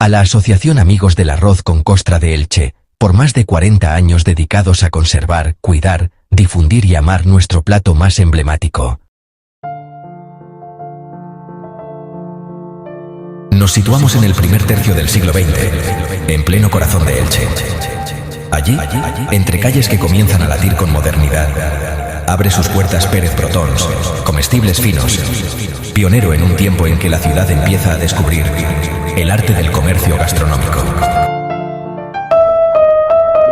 a la Asociación Amigos del Arroz con Costra de Elche, por más de 40 años dedicados a conservar, cuidar, difundir y amar nuestro plato más emblemático. Nos situamos en el primer tercio del siglo XX, en pleno corazón de Elche. Allí, entre calles que comienzan a latir con modernidad, abre sus puertas Pérez Brotons, comestibles finos, pionero en un tiempo en que la ciudad empieza a descubrir el arte del comercio gastronómico.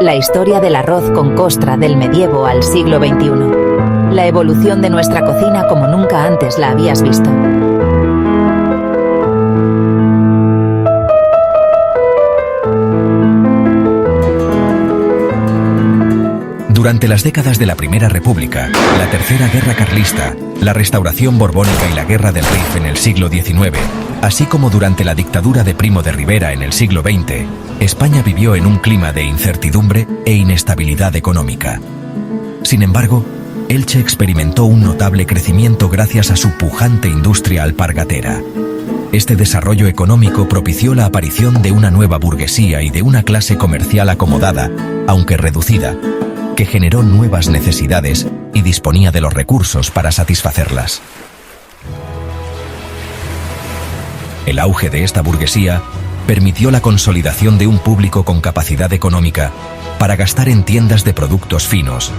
La historia del arroz con costra del medievo al siglo XXI. La evolución de nuestra cocina como nunca antes la habías visto. Durante las décadas de la Primera República, la Tercera Guerra Carlista, la Restauración Borbónica y la Guerra del Rif en el siglo XIX, así como durante la dictadura de Primo de Rivera en el siglo XX, España vivió en un clima de incertidumbre e inestabilidad económica. Sin embargo, Elche experimentó un notable crecimiento gracias a su pujante industria alpargatera. Este desarrollo económico propició la aparición de una nueva burguesía y de una clase comercial acomodada, aunque reducida, que generó nuevas necesidades y disponía de los recursos para satisfacerlas. El auge de esta burguesía permitió la consolidación de un público con capacidad económica para gastar en tiendas de productos finos,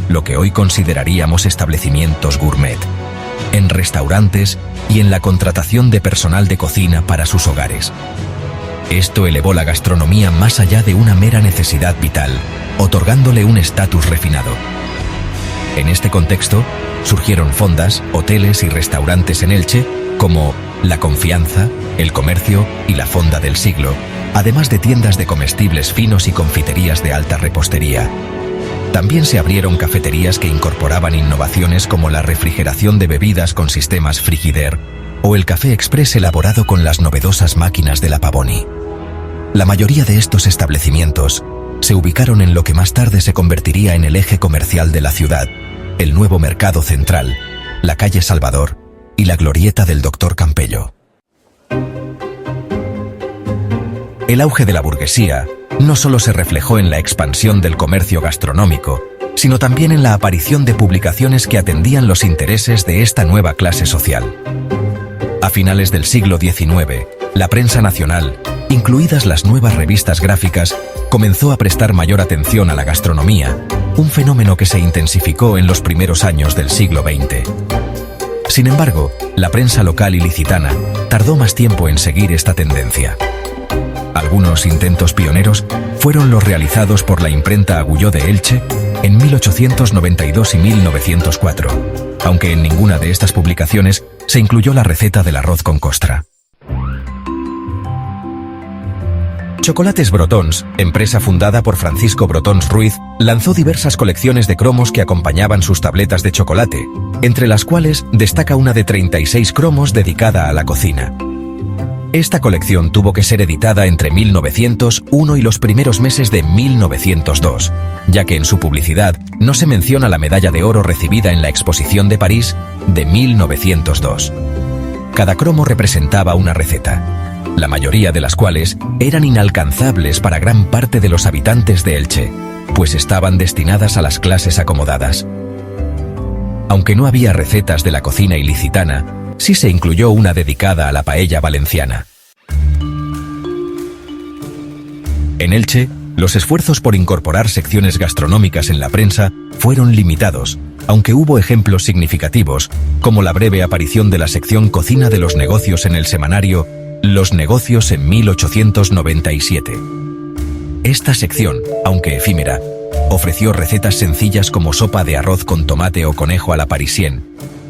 lo que hoy consideraríamos establecimientos gourmet, en restaurantes y en la contratación de personal de cocina para sus hogares. Esto elevó la gastronomía más allá de una mera necesidad vital, otorgándole un estatus refinado. En este contexto, surgieron fondas, hoteles y restaurantes en Elche, como La Confianza, El Comercio y La Fonda del Siglo, además de tiendas de comestibles finos y confiterías de alta repostería. También se abrieron cafeterías que incorporaban innovaciones como la refrigeración de bebidas con sistemas Frigidaire o el café express elaborado con las novedosas máquinas de la Pavoni. La mayoría de estos establecimientos se ubicaron en lo que más tarde se convertiría en el eje comercial de la ciudad, el nuevo Mercado Central, la calle Salvador y la glorieta del Doctor Campello. El auge de la burguesía no solo se reflejó en la expansión del comercio gastronómico, sino también en la aparición de publicaciones que atendían los intereses de esta nueva clase social. A finales del siglo XIX, la prensa nacional, incluidas las nuevas revistas gráficas, comenzó a prestar mayor atención a la gastronomía, un fenómeno que se intensificó en los primeros años del siglo XX. Sin embargo, la prensa local ilicitana tardó más tiempo en seguir esta tendencia. Algunos intentos pioneros fueron los realizados por la imprenta Agulló de Elche en 1892 y 1904, aunque en ninguna de estas publicaciones se incluyó la receta del arroz con costra. Chocolates Brotons, empresa fundada por Francisco Brotons Ruiz, lanzó diversas colecciones de cromos que acompañaban sus tabletas de chocolate, entre las cuales destaca una de 36 cromos dedicada a la cocina. Esta colección tuvo que ser editada entre 1901 y los primeros meses de 1902, ya que en su publicidad no se menciona la medalla de oro recibida en la Exposición de París de 1902. Cada cromo representaba una receta, la mayoría de las cuales eran inalcanzables para gran parte de los habitantes de Elche, pues estaban destinadas a las clases acomodadas. Aunque no había recetas de la cocina ilicitana, sí se incluyó una dedicada a la paella valenciana. En Elche, los esfuerzos por incorporar secciones gastronómicas en la prensa fueron limitados, aunque hubo ejemplos significativos, como la breve aparición de la sección Cocina de los Negocios en el semanario Los Negocios en 1897. Esta sección, aunque efímera, ofreció recetas sencillas como sopa de arroz con tomate o conejo a la parisienne,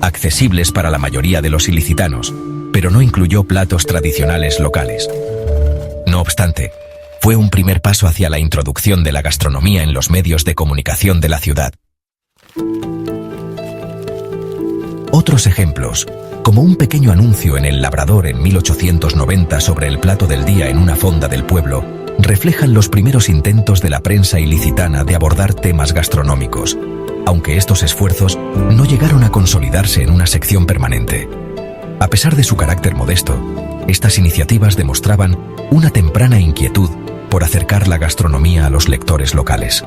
accesibles para la mayoría de los ilicitanos, pero no incluyó platos tradicionales locales. No obstante, fue un primer paso hacia la introducción de la gastronomía en los medios de comunicación de la ciudad. Otros ejemplos, como un pequeño anuncio en El Labrador en 1890 sobre el plato del día en una fonda del pueblo, reflejan los primeros intentos de la prensa ilicitana de abordar temas gastronómicos, aunque estos esfuerzos no llegaron a consolidarse en una sección permanente. A pesar de su carácter modesto, Estas iniciativas demostraban una temprana inquietud por acercar la gastronomía a los lectores locales.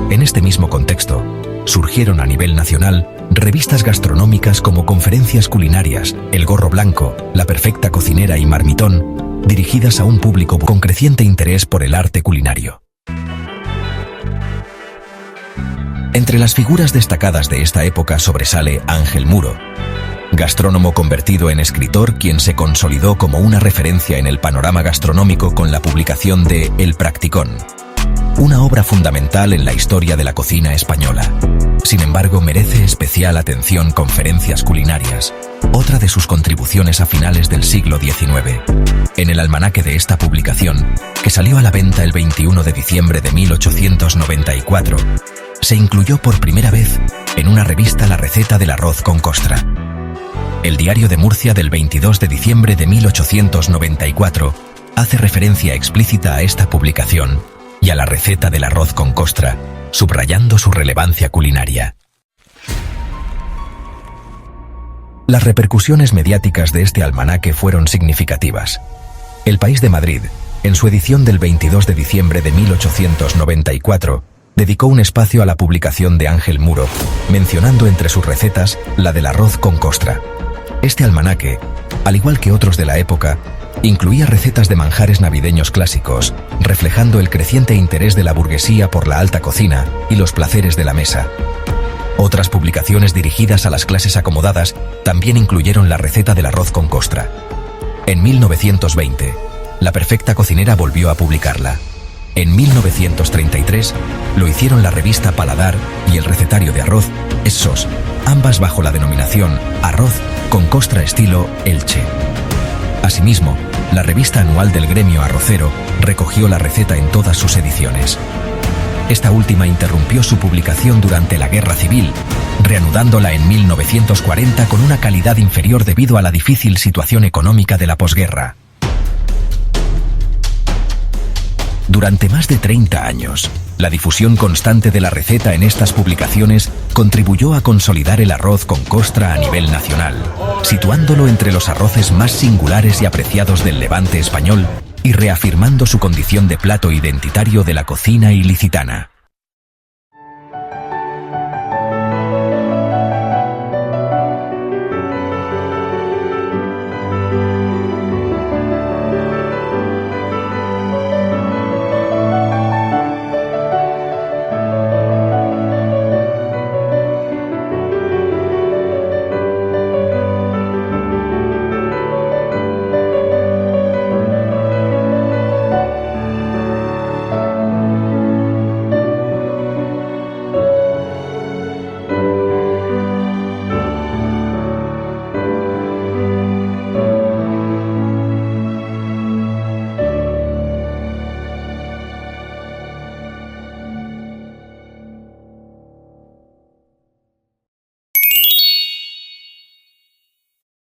En este mismo contexto, surgieron a nivel nacional revistas gastronómicas como Conferencias Culinarias, El Gorro Blanco, La Perfecta Cocinera y Marmitón, dirigidas a un público con creciente interés por el arte culinario. Entre las figuras destacadas de esta época sobresale Ángel Muro, gastrónomo convertido en escritor, quien se consolidó como una referencia en el panorama gastronómico con la publicación de El Practicón, una obra fundamental en la historia de la cocina española. Sin embargo, merece especial atención Conferencias Culinarias, otra de sus contribuciones a finales del siglo XIX. En el almanaque de esta publicación, que salió a la venta el 21 de diciembre de 1894, se incluyó por primera vez en una revista la receta del arroz con costra. El Diario de Murcia del 22 de diciembre de 1894 hace referencia explícita a esta publicación y a la receta del arroz con costra, subrayando su relevancia culinaria. Las repercusiones mediáticas de este almanaque fueron significativas. El País de Madrid, en su edición del 22 de diciembre de 1894, dedicó un espacio a la publicación de Ángel Muro, mencionando entre sus recetas la del arroz con costra. Este almanaque, al igual que otros de la época, incluía recetas de manjares navideños clásicos, reflejando el creciente interés de la burguesía por la alta cocina y los placeres de la mesa. Otras publicaciones dirigidas a las clases acomodadas también incluyeron la receta del arroz con costra. En 1920, La Perfecta Cocinera volvió a publicarla. En 1933, lo hicieron la revista Paladar y el recetario de arroz, Essos, ambas bajo la denominación Arroz con costra estilo Elche. Asimismo, la revista anual del gremio arrocero recogió la receta en todas sus ediciones. Esta última interrumpió su publicación durante la Guerra Civil, reanudándola en 1940 con una calidad inferior debido a la difícil situación económica de la posguerra. Durante más de 30 años, la difusión constante de la receta en estas publicaciones contribuyó a consolidar el arroz con costra a nivel nacional, situándolo entre los arroces más singulares y apreciados del Levante español y reafirmando su condición de plato identitario de la cocina ilicitana.